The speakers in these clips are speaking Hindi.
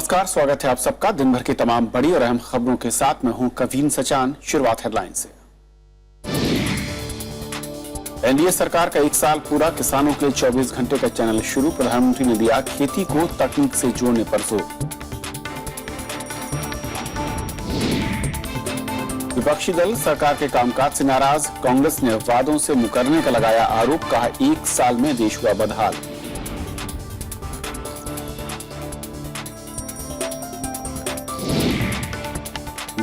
नमस्कार, स्वागत है आप सबका दिन भर की तमाम बड़ी और अहम खबरों के साथ। मैं हूं कवीन सचान। शुरुआत हेडलाइन से। एनडीए सरकार का 1 साल पूरा, किसानों के लिए 24 घंटे का चैनल शुरू। प्रधानमंत्री ने दिया खेती को तकनीक से जोड़ने पर जोर। विपक्षी दल सरकार के कामकाज से नाराज। कांग्रेस ने वादों से मुकरने का लगाया आरोप, कहा 1 साल में देश हुआ बदहाल।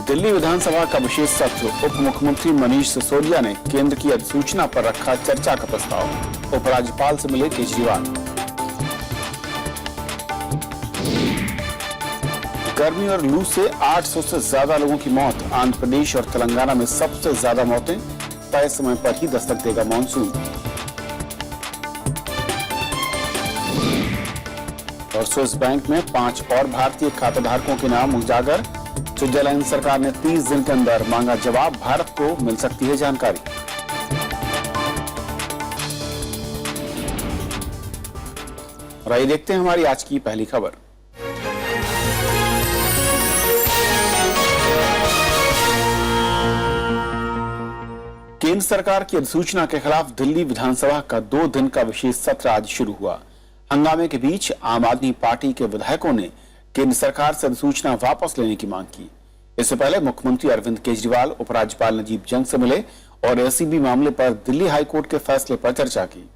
दिल्ली विधानसभा का विशेष सत्र। उप मुख्यमंत्री मनीष सिसोदिया ने केंद्र की अधिसूचना पर रखा चर्चा का प्रस्ताव। उपराज्यपाल से मिले केजरीवाल। गर्मी और लू से 800 से ज्यादा लोगों की मौत। आंध्र प्रदेश और तेलंगाना में सबसे ज्यादा मौतें। तय समय पर ही दस्तक देगा मानसून। और स्विस बैंक में 5 और भारतीय खाताधारकों के नाम उजागर। स्विट्जरलैंड सरकार ने 30 दिन के अंदर मांगा जवाब। भारत को मिल सकती है जानकारी। और आइए देखते हैं हमारी आज की पहली खबर। केंद्र सरकार की अधिसूचना के खिलाफ दिल्ली विधानसभा का 2 दिन का विशेष सत्र आज शुरू हुआ। हंगामे के बीच आम आदमी पार्टी के विधायकों ने केंद्र सरकार से अधिसूचना वापस लेने की मांग की। इससे पहले मुख्यमंत्री अरविंद केजरीवाल उपराज्यपाल नजीब जंग से मिले और एसीबी मामले पर दिल्ली हाईकोर्ट के फैसले पर चर्चा की।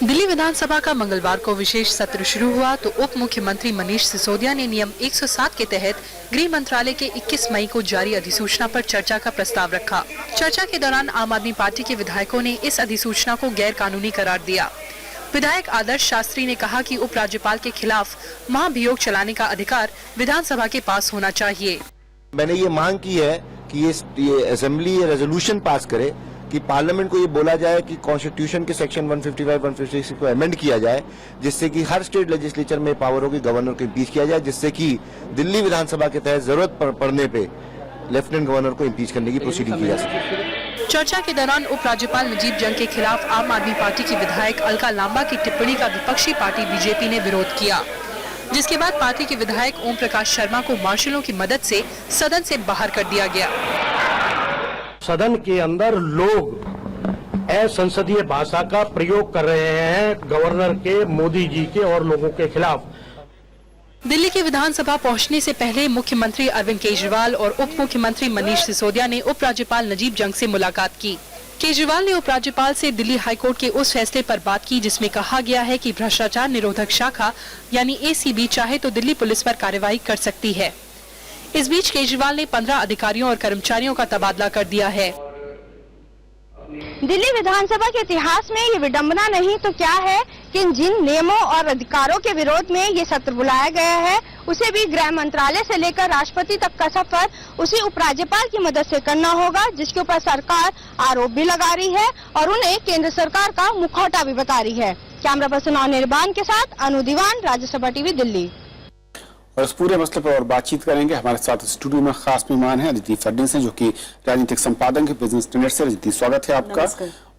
दिल्ली विधानसभा का मंगलवार को विशेष सत्र शुरू हुआ तो उप मुख्यमंत्री मनीष सिसोदिया ने नियम 107 के तहत गृह मंत्रालय के 21 मई को जारी अधिसूचना पर चर्चा का प्रस्ताव रखा। चर्चा के दौरान आम आदमी पार्टी के विधायकों ने इस अधिसूचना को गैर कानूनी करार दिया। विधायक आदर्श शास्त्री ने कहा कि उपराज्यपाल के खिलाफ महाभियोग चलाने का अधिकार विधानसभा के पास होना चाहिए। मैंने ये मांग की है कि ये असेंबली ये रेजोल्यूशन पास करे कि पार्लियामेंट को ये बोला जाए कि कॉन्स्टिट्यूशन के सेक्शन 155, 156 को अमेंड किया जाए, जिससे कि हर स्टेट लेजिस्लेचर में पावर हो कि गवर्नर को इम्पीच किया जाए, जिससे कि दिल्ली विधानसभा के तहत जरूरत पड़ने पे लेफ्टिनेंट गवर्नर को इम्पीच करने की प्रोसीडिंग की जा सके। चर्चा के दौरान उपराज्यपाल नजीब जंग के खिलाफ आम आदमी पार्टी की विधायक अलका लांबा की टिप्पणी का विपक्षी पार्टी बीजेपी ने विरोध किया, जिसके बाद पार्टी के विधायक ओम प्रकाश शर्मा को मार्शलों की मदद से सदन से बाहर कर दिया गया। सदन के अंदर लोग असंसदीय भाषा का प्रयोग कर रहे हैं गवर्नर के, मोदी जी के और लोगों के खिलाफ। दिल्ली की विधानसभा पहुंचने से पहले मुख्यमंत्री अरविंद केजरीवाल और उप मुख्यमंत्री मनीष सिसोदिया ने उपराज्यपाल नजीब जंग से मुलाकात की। केजरीवाल ने उपराज्यपाल से दिल्ली हाईकोर्ट के उस फैसले पर बात की जिसमें कहा गया है कि भ्रष्टाचार निरोधक शाखा यानी एसीबी चाहे तो दिल्ली पुलिस पर कार्रवाई कर सकती है। इस बीच केजरीवाल ने 15 अधिकारियों और कर्मचारियों का तबादला कर दिया है। दिल्ली विधानसभा के इतिहास में ये विडंबना नहीं तो क्या है कि जिन नियमों और अधिकारों के विरोध में ये सत्र बुलाया गया है, उसे भी गृह मंत्रालय से लेकर राष्ट्रपति तक का सफर उसी उपराज्यपाल की मदद से करना होगा, जिसके ऊपर सरकार आरोप भी लगा रही है और उन्हें केंद्र सरकार का मुखौटा भी बता रही है। कैमरा पर्सन निर्बान के साथ अनु दीवान, राज्यसभा टीवी, दिल्ली। और इस पूरे मसले पर और बातचीत करेंगे। हमारे साथ स्टूडियो में खास मेहमान हैं अदिति फडणवीस हैं, जो कि राजनीतिक संपादक है बिजनेस स्टैंडर्ड से। अदिति, स्वागत है आपका।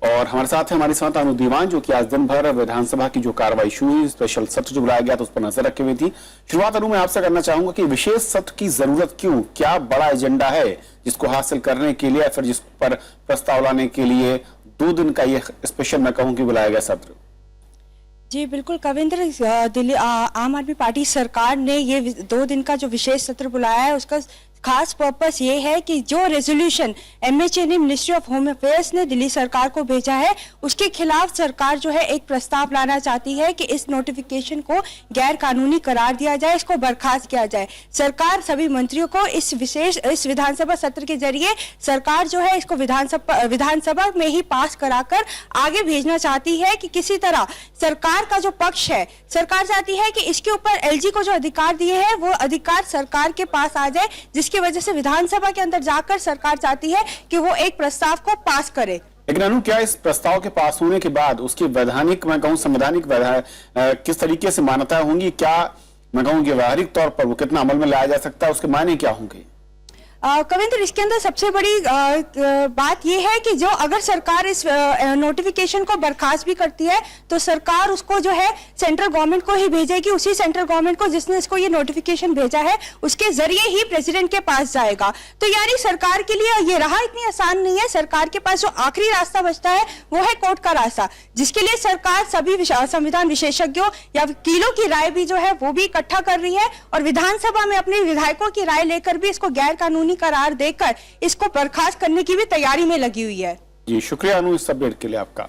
और हमारे साथ है हमारे साथ अनु दीवान, जो कि आज दिन भर विधानसभा की जो कार्रवाई शुरू हुई, स्पेशल सत्र जो बुलाया गया था उस पर नजर रखे हुए थी। शुरुआत अनु मैं आपसे करना चाहूंगा कि विशेष सत्र की जरूरत क्यों, क्या बड़ा एजेंडा है जिसको हासिल करने के लिए, फिर जिस पर प्रस्ताव लाने के लिए 2 दिन का ये स्पेशल मैं कहूँ कि बुलाया गया सत्र? जी बिल्कुल कविंद्र, दिल्ली आम आदमी पार्टी सरकार ने ये 2 दिन का जो विशेष सत्र बुलाया है उसका खास पर्पस ये है कि जो resolution MHA ministry of home affairs ने दिल्ली सरकार को भेजा है, उसके खिलाफ सरकार जो है एक प्रस्ताव लाना चाहती है कि इस नोटिफिकेशन को गैर कानूनी करार दिया जाए, इसको बर्खास्त किया जाए। सरकार सभी मंत्रियों को इस विधानसभा सत्र के जरिए सरकार जो है इसको विधानसभा में ही पास कराकर आगे भेजना चाहती है कि किसी तरह सरकार का जो पक्ष है, सरकार चाहती है कि इसके ऊपर एलजी को जो अधिकार दिए हैं वो अधिकार सरकार के पास आ जाए, जिसकी वजह से विधानसभा के अंदर जाकर सरकार चाहती है कि वो एक प्रस्ताव को पास करे। लेकिन अनु, क्या इस प्रस्ताव के पास होने के बाद उसकी वैधानिक, मैं कहूँ संवैधानिक किस तरीके से मान्यता होंगी? क्या मैं कहूँ कि व्यावहारिक तौर पर वो कितना अमल में लाया जा सकता है, उसके मायने क्या होंगे? कविंद्र, इसके अंदर सबसे बड़ी बात यह है कि जो अगर सरकार इस नोटिफिकेशन को बर्खास्त भी करती है तो सरकार उसको जो है सेंट्रल गवर्नमेंट को ही भेजेगी, उसी सेंट्रल गवर्नमेंट को जिसने इसको ये नोटिफिकेशन भेजा है उसके जरिए ही प्रेसिडेंट के पास जाएगा। तो यानी सरकार के लिए ये राह इतनी आसान नहीं है। सरकार के पास जो आखिरी रास्ता बचता है वो है कोर्ट का रास्ता, जिसके लिए सरकार सभी संविधान विशेषज्ञों या वकीलों की राय भी जो है वो भी इकट्ठा कर रही है और विधानसभा में अपने विधायकों की राय लेकर भी इसको गैर कानूनी करार देकर इसको बर्खास्त करने की भी तैयारी में लगी हुई है। जी शुक्रिया अनु इस अपडेट के लिए आपका।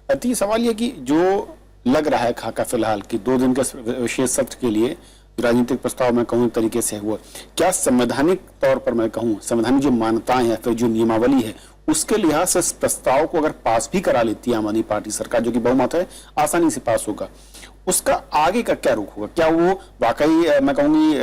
अति सवाल ये कि जो लग रहा है खाका फिलहाल कि 2 दिन के विशेष सत्र के लिए राजनीतिक प्रस्ताव मैं कहूँ तरीके से हुआ, क्या संवैधानिक तौर पर मैं कहूँ संवैधानिक जो मान्यताएं हैं फिर जो नियमावली है उसके लिहाज से इस प्रस्ताव को अगर पास भी करा लेती है आम आदमी पार्टी सरकार, जो कि बहुमत है, आसानी से पास होगा, उसका आगे का क्या रुख होगा? क्या वो वाकई मैं कहूंगी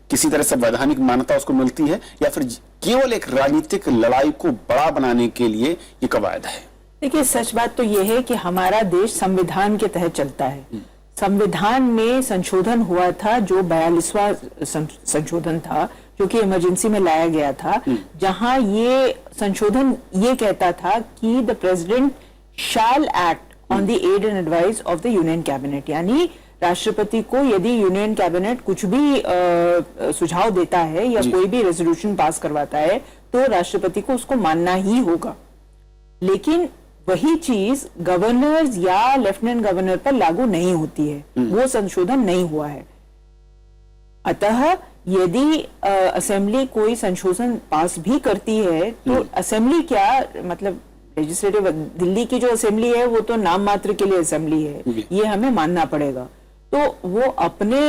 किसी तरह से वैधानिक मान्यता उसको मिलती है या फिर केवल एक राजनीतिक लड़ाई को बड़ा बनाने के लिए ये कवायद है? देखिए, सच बात तो ये है कि हमारा देश संविधान के तहत चलता है। संविधान में संशोधन हुआ था जो 42वां संशोधन था जो कि इमरजेंसी में लाया गया था, जहां ये संशोधन ये कहता था कि the president shall act on the aid and advice of the union cabinet, यानी राष्ट्रपति को यदि यूनियन कैबिनेट कुछ भी सुझाव देता है या कोई भी रेजोल्यूशन पास करवाता है तो राष्ट्रपति को उसको मानना ही होगा। लेकिन वही चीज गवर्नर्स या लेफ्टिनेंट गवर्नर पर लागू नहीं होती है, वो संशोधन नहीं हुआ है। अतः यदि असेंबली कोई संशोधन पास भी करती है तो असेंबली क्या मतलब लेजिस्लेटिव दिल्ली की जो असेंबली है वो तो नाम मात्र के लिए असेंबली है, ये हमें मानना पड़ेगा। तो वो अपने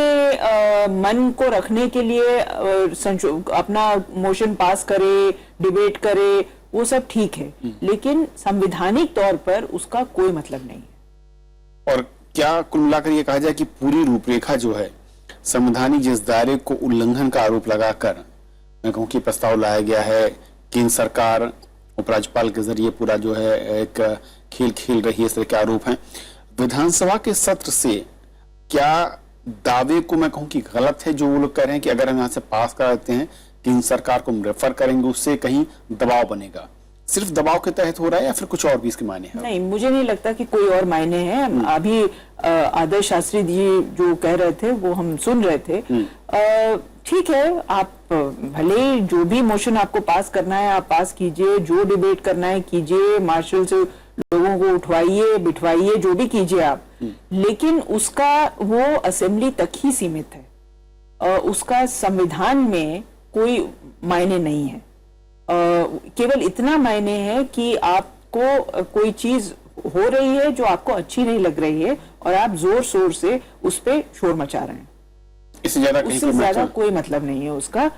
मन को रखने के लिए अपना मोशन पास करे, डिबेट करे, वो सब ठीक है, लेकिन संवैधानिक तौर पर उसका कोई मतलब नहीं है। और क्या कुल मिलाकर ये कहा जाए कि पूरी रूपरेखा जो है संवैधानिक जिस दायरे को उल्लंघन का आरोप लगाकर मैं कहूँ कि प्रस्ताव लाया गया है, केंद्र सरकार उपराज्यपाल के जरिए पूरा जो है एक खेल खेल रही है, इस तरह के आरोप हैं। विधानसभा के सत्र से क्या दावे को मैं कहूँ कि गलत है जो वो लोग कह रहे हैं कि अगर हम यहाँ से पास करा देते हैं केंद्र सरकार को हम रेफर करेंगे उससे कहीं दबाव बनेगा? सिर्फ दबाव के तहत हो रहा है या फिर कुछ और भी इसके मायने हैं? नहीं, मुझे नहीं लगता कि कोई और मायने हैं। अभी आदर्श शास्त्री जी जो कह रहे थे वो हम सुन रहे थे। ठीक है, आप भले जो भी मोशन आपको पास करना है आप पास कीजिए, जो डिबेट करना है कीजिए, मार्शल से लोगों को उठवाइए बिठवाइए, जो भी कीजिए आप, लेकिन उसका वो असेंबली तक ही सीमित है। उसका संविधान में कोई मायने नहीं है। केवल इतना मायने है कि आपको कोई चीज हो रही है जो आपको अच्छी नहीं लग रही है और आप जोर शोर से उस पर शोर मचा रहे हैं, इससे ज्यादा कोई मतलब नहीं है उसका।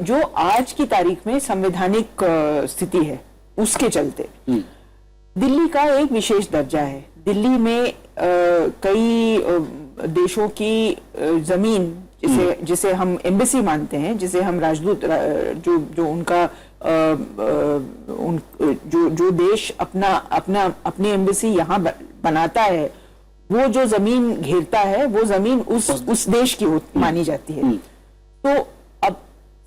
जो आज की तारीख में संवैधानिक स्थिति है उसके चलते दिल्ली का एक विशेष दर्जा है। दिल्ली में कई देशों की जमीन जिसे हम एम्बेसी मानते हैं, जिसे हम राजदूत जो उनका जो देश अपनी एम्बेसी यहाँ बनाता है, वो जो जमीन घेरता है वो जमीन उस देश की मानी जाती है। तो अब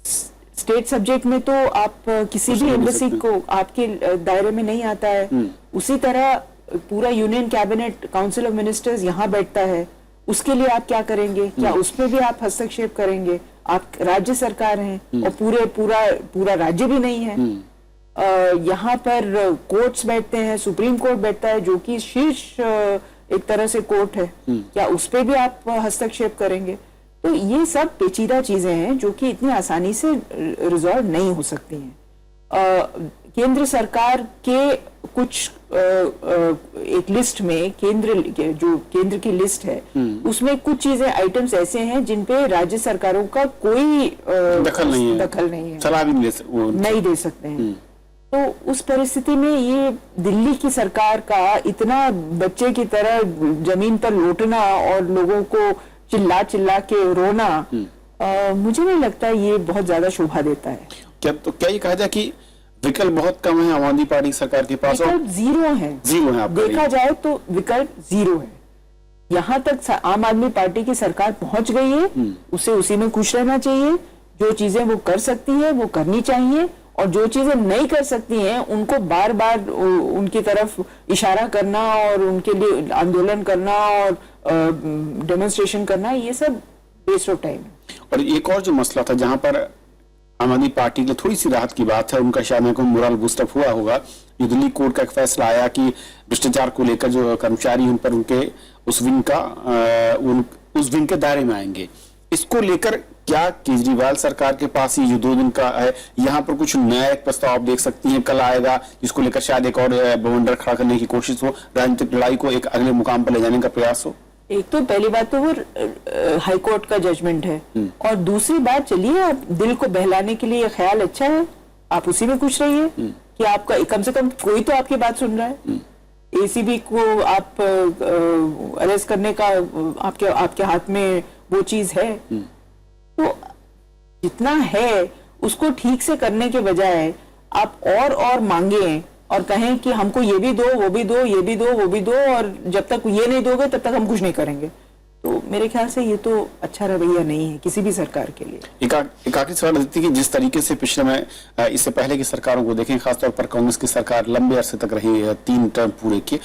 स्टेट सब्जेक्ट में तो आप किसी भी एम्बेसी को आपके दायरे में नहीं आता है। उसी तरह पूरा union cabinet council of ministers यहाँ बैठता है, उसके लिए आप क्या करेंगे? क्या उसमें भी आप हस्तक्षेप करेंगे? आप राज्य सरकार हैं और पूरा राज्य भी नहीं है। यहाँ पर कोर्ट्स बैठते हैं, सुप्रीम कोर्ट बैठता है जो कि शीर्ष एक तरह से कोर्ट है, क्या उस पे भी आप हस्तक्षेप करेंगे? तो ये सब पेचीदा चीजें हैं जो कि इतनी आसानी से रिजॉल्व नहीं हो सकती हैं। केंद्र सरकार के कुछ एक लिस्ट में जो केंद्र की लिस्ट है उसमें कुछ चीजें आइटम्स ऐसे हैं जिन पे राज्य सरकारों का कोई दखल नहीं है, सलाह भी नहीं दे सकते हैं। तो उस परिस्थिति में ये दिल्ली की सरकार का इतना बच्चे की तरह जमीन पर लौटना और लोगों को चिल्ला के रोना, मुझे नहीं लगता ये बहुत ज्यादा शोभा देता है। क्या ये कहा जाए कि विकल्प बहुत कम है आम आदमी पार्टी सरकार के पास? विकल्प जीरो है देखा जाए तो विकल्प जीरो है। यहाँ तक आम आदमी पार्टी की सरकार पहुंच गई है, उसे उसी में खुश रहना चाहिए। जो चीजें वो कर सकती है वो करनी चाहिए, और जो चीजें नहीं कर सकती हैं उनको बार बार उनकी तरफ इशारा करना और उनके लिए आंदोलन करना और डेमोन्स्ट्रेशन करना, ये सब वेस्ट ऑफ टाइम। और एक और जो मसला था जहां पर आम आदमी पार्टी के लिए थोड़ी सी राहत की बात है, उनका शायद को मोरल बूस्टअप हुआ होगा, ये दिल्ली कोर्ट का एक फैसला आया कि भ्रष्टाचार को लेकर जो कर्मचारी उन पर उनके उस विंग के दायरे में आएंगे। इसको लेकर क्या केजरीवाल सरकार के पास ये जो 2 दिन का है, यहाँ पर कुछ नया एक प्रस्ताव आप देख सकती हैं कल आएगा, जिसको लेकर शायद एक और बवंडर खड़ा करने की कोशिश हो, राजनीतिक लड़ाई को एक अगले मुकाम पर ले जाने का प्रयास हो? एक तो पहली बात तो वो हाई कोर्ट का जजमेंट है, और दूसरी बात, चलिए आप दिल को बहलाने के लिए ख्याल अच्छा है, आप उसी में खुश रहिए कि आपका कम से कम कोई तो आपकी बात सुन रहा है। एसीबी को आप अरेस्ट करने का आपके हाथ में वो चीज है, तो जितना है उसको ठीक से करने के बजाय आप और मांगे और कहें कि हमको ये भी दो, वो भी दो, ये भी दो, वो भी दो, और जब तक ये नहीं दोगे तब तक हम कुछ नहीं करेंगे। तो मेरे ख्याल से ये तो अच्छा रवैया नहीं है किसी भी सरकार के लिए। एक आखिरी सवाल देती कि जिस तरीके से पिछले में इससे पहले की सरकारों को देखें, खासतौर पर कांग्रेस की सरकार लंबे अरसे तक रही है, 3 टर्म पूरे किए,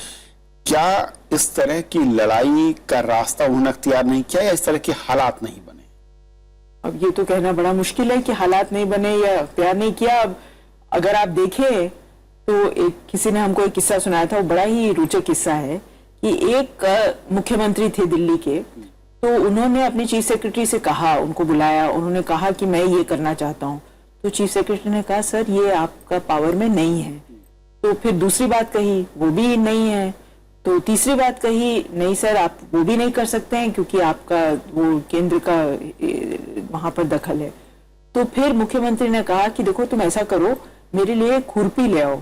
क्या इस तरह की लड़ाई का रास्ता उन्होंने अख्तियार नहीं किया या इस तरह के हालात नहीं बने? अब ये तो कहना बड़ा मुश्किल है कि हालात नहीं बने या अख्तियार नहीं किया। अब अगर आप देखें तो किसी ने हमको एक किस्सा सुनाया था, वो बड़ा ही रोचक किस्सा है कि एक मुख्यमंत्री थे दिल्ली के, तो उन्होंने अपनी चीफ सेक्रेटरी से कहा, उनको बुलाया, उन्होंने कहा कि मैं ये करना चाहता हूँ, तो चीफ सेक्रेटरी ने कहा सर ये आपका पावर में नहीं है। तो फिर दूसरी बात कही, वो भी नहीं है। तो तीसरी बात कही, नहीं सर आप वो भी नहीं कर सकते हैं क्योंकि आपका वो केंद्र का वहां पर दखल है। तो फिर मुख्यमंत्री ने कहा कि देखो तुम ऐसा करो, मेरे लिए खुरपी ले आओ,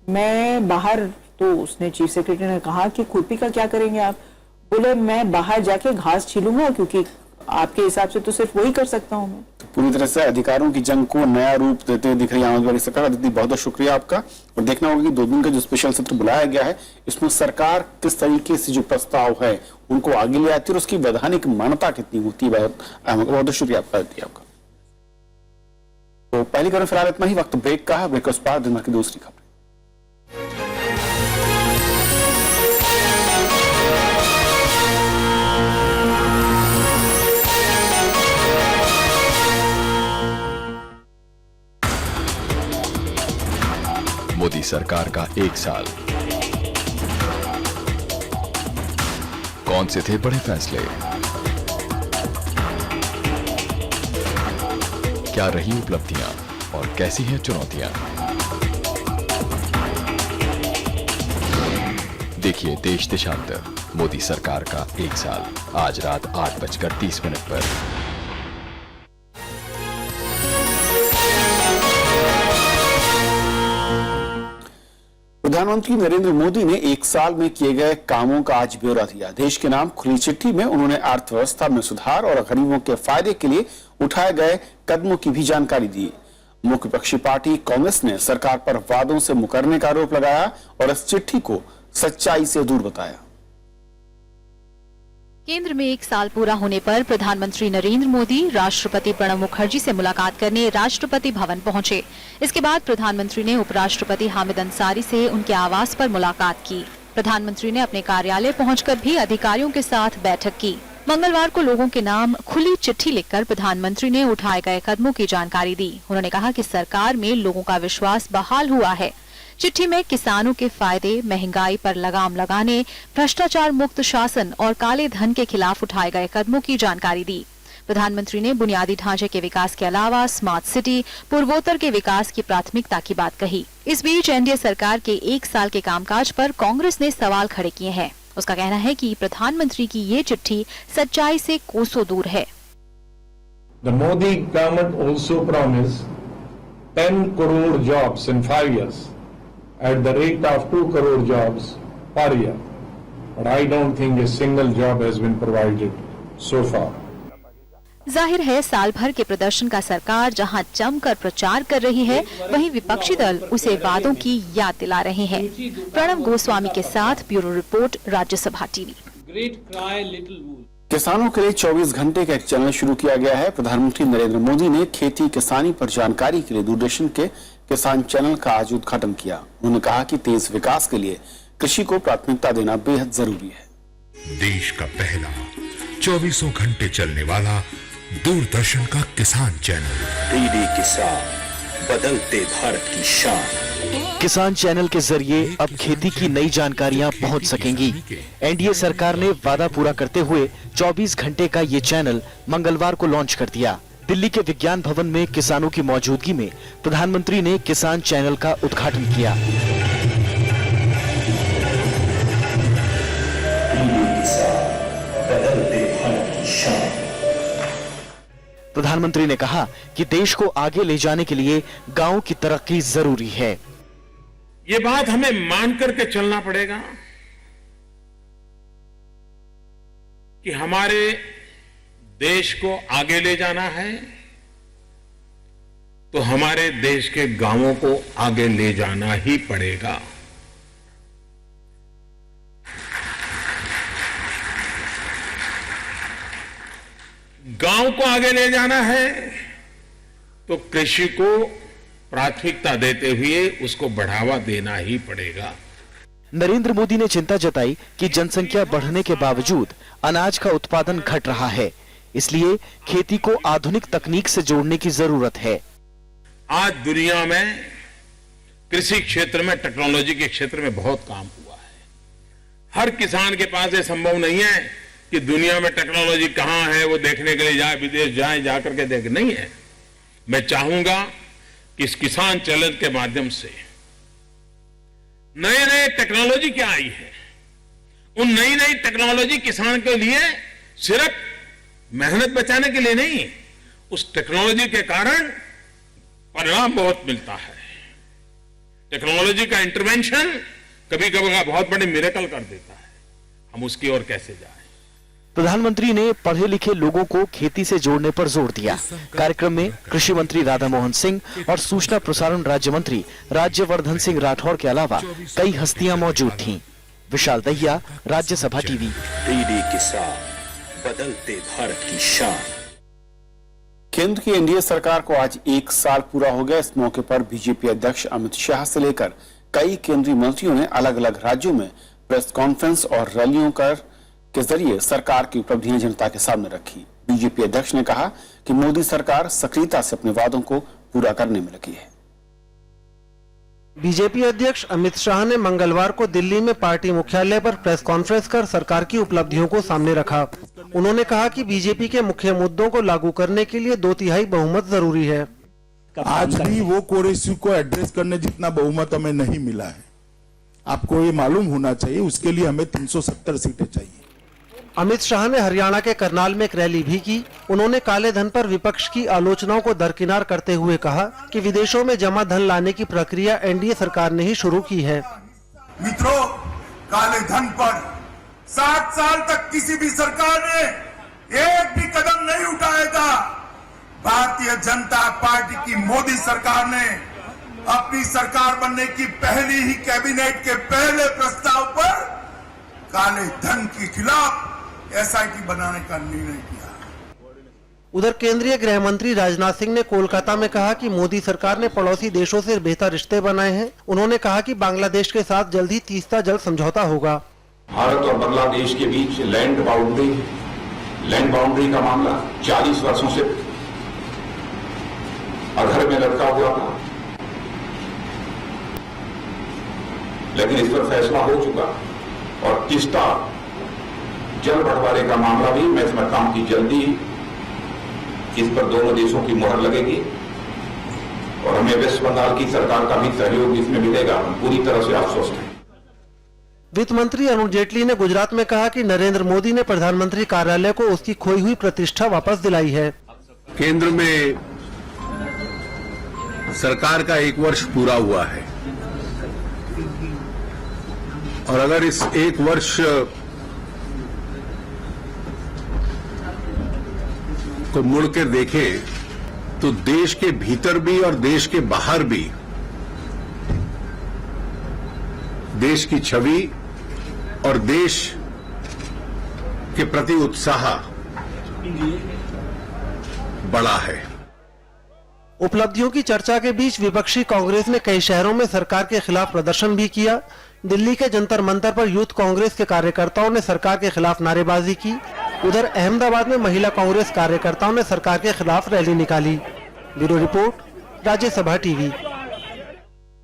मैं बाहर, तो उसने चीफ सेक्रेटरी ने कहा कि खुरपी का क्या करेंगे आप? बोले मैं बाहर जाके घास छीलूंगा क्योंकि आपके हिसाब से तो सिर्फ वही कर सकता हूँ मैं। तो पूरी तरह से अधिकारों की जंग को नया रूप देते हुए दिख रही है आम आदमी सरकार। दीदी बहुत बहुत शुक्रिया आपका, और देखना होगा कि 2 दिन का जो स्पेशल सत्र बुलाया गया है इसमें सरकार किस तरीके से जो प्रस्ताव है उनको आगे ले आती है और उसकी वैधानिक मान्यता कितनी होती है। बहुत बहुत शुक्रिया आपका। तो पहली खबर फिलहाल इतना ही, वक्त ब्रेक का है, ब्रेक के बाद दिन भर की दूसरी खबर। मोदी सरकार का 1 साल, कौन से थे बड़े फैसले, क्या रही उपलब्धियां और कैसी हैं चुनौतियां? देखिए देश देशांतर, मोदी सरकार का 1 साल, आज रात 8:30 पर। प्रधानमंत्री नरेंद्र मोदी ने 1 साल में किए गए कामों का आज ब्यौरा दिया। देश के नाम खुली चिट्ठी में उन्होंने अर्थव्यवस्था में सुधार और गरीबों के फायदे के लिए उठाए गए कदमों की भी जानकारी दी। मुख्य विपक्षी पार्टी कांग्रेस ने सरकार पर वादों से मुकरने का आरोप लगाया और इस चिट्ठी को सच्चाई से दूर बताया। केंद्र में 1 साल पूरा होने पर प्रधानमंत्री नरेंद्र मोदी राष्ट्रपति प्रणब मुखर्जी से मुलाकात करने राष्ट्रपति भवन पहुंचे। इसके बाद प्रधानमंत्री ने उपराष्ट्रपति हामिद अंसारी से उनके आवास पर मुलाकात की। प्रधानमंत्री ने अपने कार्यालय पहुंचकर भी अधिकारियों के साथ बैठक की। मंगलवार को लोगों के नाम खुली चिट्ठी लिखकर प्रधानमंत्री ने उठाए गए कदमों की जानकारी दी। उन्होंने कहा कि सरकार में लोगों का विश्वास बहाल हुआ है। चिट्ठी में किसानों के फायदे, महंगाई पर लगाम लगाने, भ्रष्टाचार मुक्त शासन और काले धन के खिलाफ उठाए गए कदमों की जानकारी दी। प्रधानमंत्री ने बुनियादी ढांचे के विकास के अलावा स्मार्ट सिटी, पूर्वोत्तर के विकास की प्राथमिकता की बात कही। इस बीच एनडीए सरकार के 1 साल के कामकाज पर कांग्रेस ने सवाल खड़े किए हैं। उसका कहना है कि प्रधानमंत्री की ये चिट्ठी सच्चाई से कोसों दूर है। The Modi government also promised 10 crore jobs in 5 years at the rate of 2 crore jobs per year. But I don't think a single job has been provided so far. जाहिर है साल भर के प्रदर्शन का सरकार जहां जमकर प्रचार कर रही है, वहीं विपक्षी दल उसे वादों की याद दिला रहे हैं। प्रणब गोस्वामी के साथ ब्यूरो रिपोर्ट, राज्यसभा टीवी। किसानों के लिए 24 घंटे का एक चैनल शुरू किया गया है। प्रधानमंत्री नरेंद्र मोदी ने खेती किसानी पर जानकारी के लिए दूरदर्शन के किसान चैनल का आज उद्घाटन किया। उन्होंने कहा कि तेज विकास के लिए कृषि को प्राथमिकता देना बेहद जरूरी है। देश का पहला 24 घंटे चलने वाला दूरदर्शन का किसान चैनल डीडी किसान, बदलते भारत की शान। किसान चैनल के जरिए अब खेती की नई जानकारियां पहुंच सकेंगी। एनडीए सरकार ने वादा पूरा करते हुए 24 घंटे का ये चैनल मंगलवार को लॉन्च कर दिया। दिल्ली के विज्ञान भवन में किसानों की मौजूदगी में प्रधानमंत्री ने किसान चैनल का उद्घाटन किया। प्रधानमंत्री ने कहा कि देश को आगे ले जाने के लिए गांव की तरक्की जरूरी है। ये बात हमें मान करके चलना पड़ेगा कि हमारे देश को आगे ले जाना है तो हमारे देश के गांवों को आगे ले जाना ही पड़ेगा। गांव को आगे ले जाना है तो कृषि को प्राथमिकता देते हुए उसको बढ़ावा देना ही पड़ेगा। नरेंद्र मोदी ने चिंता जताई कि जनसंख्या बढ़ने के बावजूद अनाज का उत्पादन घट रहा है, इसलिए खेती को आधुनिक तकनीक से जोड़ने की जरूरत है। आज दुनिया में कृषि क्षेत्र में, टेक्नोलॉजी के क्षेत्र में बहुत काम हुआ है। हर किसान के पास ये संभव नहीं है कि दुनिया में टेक्नोलॉजी कहां है वो देखने के लिए जाए, विदेश जाए, जाकर के देख, नहीं है। मैं चाहूंगा कि इस किसान चैनल के माध्यम से नए नए टेक्नोलॉजी क्या आई है, उन नई नई टेक्नोलॉजी किसान के लिए सिर्फ मेहनत बचाने के लिए नहीं, उस टेक्नोलॉजी के कारण परिणाम बहुत मिलता है। टेक्नोलॉजी का इंटरवेंशन कभी कभी बहुत बड़े मिरेकल कर देता है। हम उसकी ओर कैसे जाएं? प्रधानमंत्री ने पढ़े लिखे लोगों को खेती से जोड़ने पर जोर दिया। कार्यक्रम में कृषि मंत्री राधा मोहन सिंह और सूचना प्रसारण राज्य मंत्री राज्यवर्धन सिंह राठौड़ के अलावा कई हस्तियां मौजूद थीं। विशाल दहिया, राज्यसभा टीवी। डीडी किसान, बदलते भारत की शान। केंद्र की एनडीए सरकार को आज 1 साल पूरा हो गया। इस मौके पर बीजेपी अध्यक्ष अमित शाह से लेकर कई केंद्रीय मंत्रियों ने अलग अलग राज्यों में प्रेस कॉन्फ्रेंस और रैलियों के जरिए सरकार की उपलब्धियां जनता के सामने रखी। बीजेपी अध्यक्ष ने कहा कि मोदी सरकार सक्रियता से अपने वादों को पूरा करने में लगी है। बीजेपी अध्यक्ष अमित शाह ने मंगलवार को दिल्ली में पार्टी मुख्यालय पर प्रेस कॉन्फ्रेंस कर सरकार की उपलब्धियों को सामने रखा। उन्होंने कहा कि बीजेपी के मुख्य मुद्दों को लागू करने के लिए 2/3 बहुमत जरूरी है। आज भी वो कोर इश्यू को एड्रेस करने जितना बहुमत हमें नहीं मिला है। आपको ये मालूम होना चाहिए, उसके लिए हमें 370 सीटें चाहिए। अमित शाह ने हरियाणा के करनाल में एक रैली भी की। उन्होंने काले धन पर विपक्ष की आलोचनाओं को दरकिनार करते हुए कहा कि विदेशों में जमा धन लाने की प्रक्रिया एनडीए सरकार ने ही शुरू की है। मित्रों, काले धन पर 7 साल तक किसी भी सरकार ने एक भी कदम नहीं उठाएगा। भारतीय जनता पार्टी की मोदी सरकार ने अपनी सरकार बनने की पहली ही कैबिनेट के पहले प्रस्ताव पर काले धन के खिलाफ एसआईटी बनाने का निर्णय किया। उधर केंद्रीय गृह मंत्री राजनाथ सिंह ने कोलकाता में कहा कि मोदी सरकार ने पड़ोसी देशों से बेहतर रिश्ते बनाए हैं। उन्होंने कहा कि बांग्लादेश के साथ जल्द ही तीस्ता जल समझौता होगा। भारत और बांग्लादेश के बीच लैंड बाउंड्री का मामला 40 वर्षों से अधर में लटका हुआ था, लेकिन इस पर फैसला हो चुका और तीस्ता जल बंटवारे का मामला भी मैं समझता हूं कि जल्दी इस पर दोनों देशों की मुहर लगेगी और हमें वेस्ट बंगाल की सरकार का भी सहयोग इसमें मिलेगा। हम पूरी तरह से आश्वस्त हैं। वित्त मंत्री अरुण जेटली ने गुजरात में कहा कि नरेंद्र मोदी ने प्रधानमंत्री कार्यालय को उसकी खोई हुई प्रतिष्ठा वापस दिलाई है। केंद्र में सरकार का 1 वर्ष पूरा हुआ है और अगर इस 1 वर्ष को मुड़कर देखें तो देश के भीतर भी और देश के बाहर भी देश की छवि और देश के प्रति उत्साह बड़ा है। उपलब्धियों की चर्चा के बीच विपक्षी कांग्रेस ने कई शहरों में सरकार के खिलाफ प्रदर्शन भी किया। दिल्ली के जंतर मंतर पर यूथ कांग्रेस के कार्यकर्ताओं ने सरकार के खिलाफ नारेबाजी की। उधर अहमदाबाद में महिला कांग्रेस कार्यकर्ताओं ने सरकार के खिलाफ रैली निकाली। Bureau report, Rajya Sabha TV.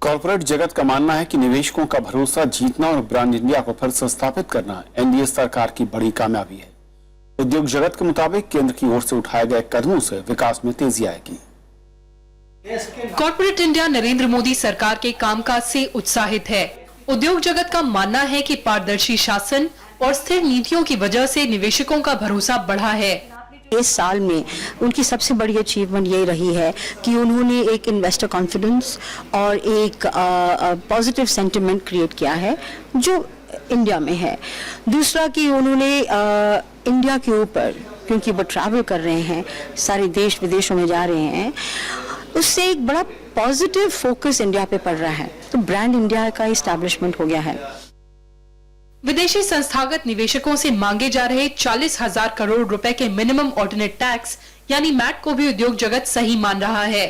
Corporate जगत का मानना है कि निवेशकों का भरोसा जीतना और ब्रांड इंडिया को फिर से स्थापित करना एनडीए सरकार की बड़ी कामयाबी है। उद्योग जगत के मुताबिक केंद्र की ओर से उठाए गए कदमों से विकास में तेजी आएगी। कॉर्पोरेट इंडिया नरेंद्र मोदी सरकार के कामकाज से उत्साहित है। उद्योग जगत का मानना है कि पारदर्शी शासन और स्थिर नीतियों की वजह से निवेशकों का भरोसा बढ़ा है। इस साल में उनकी सबसे बड़ी अचीवमेंट ये रही है कि उन्होंने एक इन्वेस्टर कॉन्फिडेंस और एक पॉजिटिव सेंटिमेंट क्रिएट किया है जो इंडिया में है। दूसरा कि उन्होंने इंडिया के ऊपर, क्योंकि वो ट्रैवल कर रहे हैं, सारे देश विदेशों में जा रहे हैं, उससे एक बड़ा पॉजिटिव फोकस इंडिया पे पड़ रहा है। तो ब्रांड इंडिया का इस्टेब्लिशमेंट हो गया है। विदेशी संस्थागत निवेशकों से मांगे जा रहे 40,000 करोड़ रुपए के मिनिमम ऑर्डिनेट टैक्स यानी मैट को भी उद्योग जगत सही मान रहा है।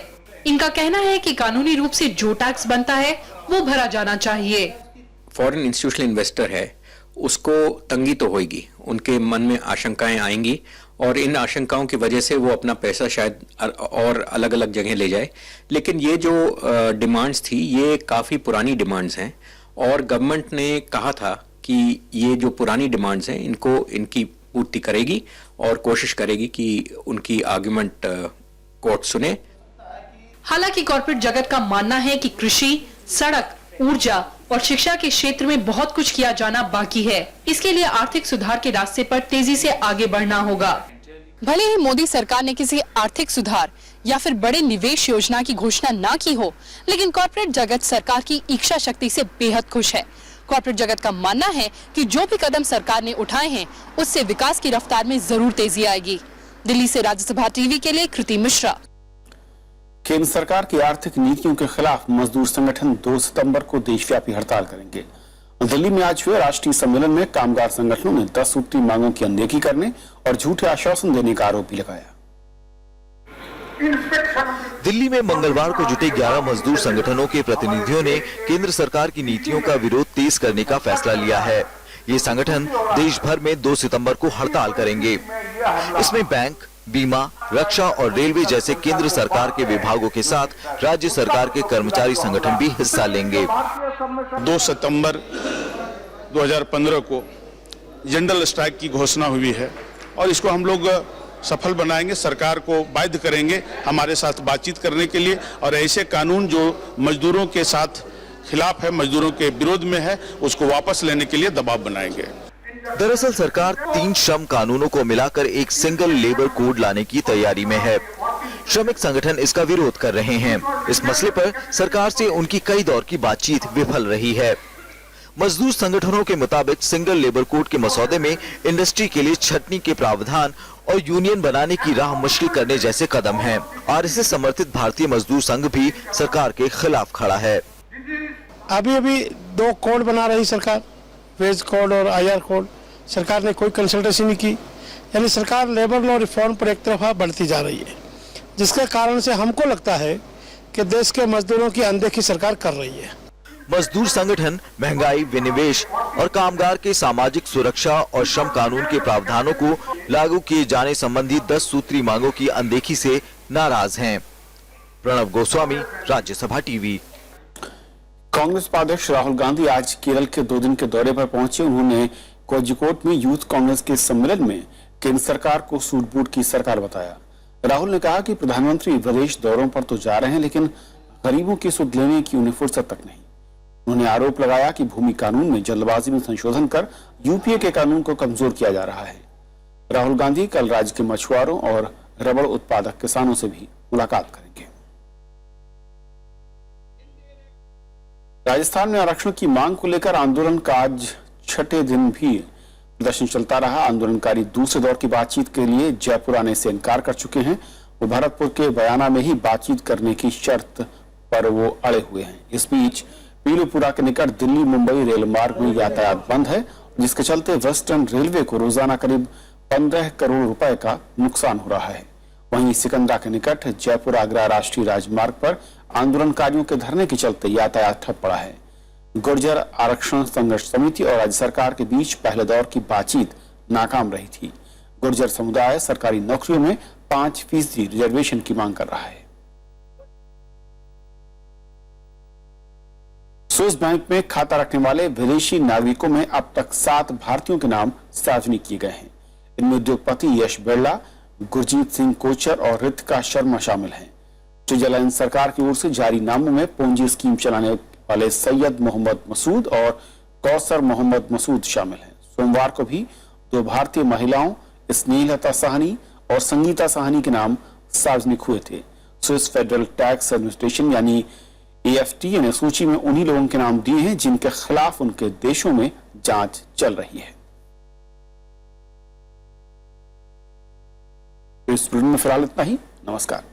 इनका कहना है कि कानूनी रूप से जो टैक्स बनता है वो भरा जाना चाहिए। फॉरेन इंस्टीट्यूशनल इन्वेस्टर है, उसको तंगी तो होगी, उनके मन में आशंकाएं आएंगी और इन आशंकाओं की वजह से वो अपना पैसा शायद और अलग अलग जगह ले जाए। लेकिन ये जो डिमांड्स थी ये काफ़ी पुरानी डिमांड्स हैं और गवर्नमेंट ने कहा था कि ये जो पुरानी डिमांड्स हैं इनकी पूर्ति करेगी और कोशिश करेगी कि उनकी आर्गुमेंट कोर्ट सुने। हालांकि कॉर्पोरेट जगत का मानना है कि कृषि, सड़क, ऊर्जा और शिक्षा के क्षेत्र में बहुत कुछ किया जाना बाकी है। इसके लिए आर्थिक सुधार के रास्ते पर तेजी से आगे बढ़ना होगा। भले ही मोदी सरकार ने किसी आर्थिक सुधार या फिर बड़े निवेश योजना की घोषणा ना की हो, लेकिन कॉर्पोरेट जगत सरकार की इच्छा शक्ति से बेहद खुश है। कॉर्पोरेट जगत का मानना है कि जो भी कदम सरकार ने उठाए हैं उससे विकास की रफ्तार में जरूर तेजी आएगी। दिल्ली से राज्यसभा टीवी के लिए कृति मिश्रा। केंद्र सरकार की आर्थिक नीतियों के खिलाफ मजदूर संगठन 2 सितंबर को देशव्यापी हड़ताल करेंगे। दिल्ली में आज हुए राष्ट्रीय सम्मेलन में कामगार संगठनों ने 10 सूत्री मांगों की अनदेखी करने और झूठे आश्वासन देने का आरोप भी लगाया। दिल्ली में मंगलवार को जुटे 11 मजदूर संगठनों के प्रतिनिधियों ने केंद्र सरकार की नीतियों का विरोध तेज करने का फैसला लिया है। ये संगठन देश भर में 2 सितंबर को हड़ताल करेंगे। इसमें बैंक, बीमा, रक्षा और रेलवे जैसे केंद्र सरकार के विभागों के साथ राज्य सरकार के कर्मचारी संगठन भी हिस्सा लेंगे। 2 सितंबर 2015 को जनरल स्ट्राइक की घोषणा हुई है और इसको हम लोग सफल बनाएंगे। सरकार को बाध्य करेंगे हमारे साथ बातचीत करने के लिए और ऐसे कानून जो मजदूरों के साथ खिलाफ है, मजदूरों के विरोध में है, उसको वापस लेने के लिए दबाव बनाएंगे। दरअसल सरकार 3 श्रम कानूनों को मिलाकर एक सिंगल लेबर कोड लाने की तैयारी में है। श्रमिक संगठन इसका विरोध कर रहे हैं। इस मसले पर सरकार से उनकी कई दौर की बातचीत विफल रही है। मजदूर संगठनों के मुताबिक सिंगल लेबर कोड के मसौदे में इंडस्ट्री के लिए छटनी के प्रावधान और यूनियन बनाने की राह मुश्किल करने जैसे कदम हैं। आरएसएस समर्थित भारतीय मजदूर संघ भी सरकार के खिलाफ खड़ा है। अभी 2 कोड बना रही सरकार, वेज कोड और आईआर कोड। सरकार ने कोई कंसल्टेंसी नहीं की, यानी सरकार लेबर लॉ रिफॉर्म पर एक तरफा बढ़ती जा रही है, जिसके कारण से हमको लगता है कि देश के मजदूरों की अनदेखी सरकार कर रही है। मजदूर संगठन महंगाई, विनिवेश और कामगार के सामाजिक सुरक्षा और श्रम कानून के प्रावधानों को लागू किए जाने संबंधी 10 सूत्री मांगों की अनदेखी से नाराज हैं। प्रणव गोस्वामी, राज्यसभा टीवी। कांग्रेस उपाध्यक्ष राहुल गांधी आज केरल के 2 दिन के दौरे पर पहुंचे। उन्होंने कोझिकोड में यूथ कांग्रेस के सम्मेलन में केंद्र सरकार को सूट बूट की सरकार बताया। राहुल ने कहा कि प्रधानमंत्री विदेश दौरों पर तो जा रहे हैं, लेकिन गरीबों की सुध लेने की उन्हें फुर्सत तक नहीं। उन्होंने आरोप लगाया कि भूमि कानून में जल्दबाजी में संशोधन कर यूपीए के कानून को कमजोर किया जा रहा है। राहुल गांधी कल राज्य के मछुआरों और रबड़ उत्पादक किसानों से भी मुलाकात करेंगे। राजस्थान में आरक्षण की मांग को लेकर आंदोलन का आज 6ठे दिन भी प्रदर्शन चलता रहा। आंदोलनकारी दूसरे दौर की बातचीत के लिए जयपुर आने से इनकार कर चुके हैं। वो भरतपुर के बयाना में ही बातचीत करने की शर्त पर वो अड़े हुए हैं। इस बीच पीलूपुरा के निकट दिल्ली मुंबई रेल मार्ग में यातायात बंद है जिसके चलते वेस्टर्न रेलवे को रोजाना करीब 15 करोड़ रुपए का नुकसान हो रहा है। वहीं सिकंदरा के निकट जयपुर आगरा राष्ट्रीय राजमार्ग पर आंदोलनकारियों के धरने के चलते यातायात ठप पड़ा है। गुर्जर आरक्षण संघर्ष समिति और राज्य सरकार के बीच पहले दौर की बातचीत नाकाम रही थी। गुर्जर समुदाय सरकारी नौकरियों में 5% रिजर्वेशन की मांग कर रहा है। स्विस बैंक में खाता रखने वाले विदेशी नागरिकों में अब तक 7 भारतीयों के नाम सार्वजनिक किए गए हैं। इनमें उद्योगपति यश बिरला, गुरजीत सिंह कोचर और रितिका शर्मा शामिल हैं। स्विट्जरलैंड सरकार की ओर से जारी नामों में पोंजी स्कीम चलाने वाले सैयद मोहम्मद मसूद और कौसर मोहम्मद मसूद शामिल हैं। सोमवार को भी 2 भारतीय महिलाओं स्नेहलता साहनी और संगीता साहनी के नाम सार्वजनिक हुए थे। स्विस फेडरल टैक्स एडमिनिस्ट्रेशन यानी AFT ने सूची में उन्हीं लोगों के नाम दिए हैं जिनके खिलाफ उनके देशों में जांच चल रही है। इस बुलेटिन में फिलहाल इतना ही। नमस्कार।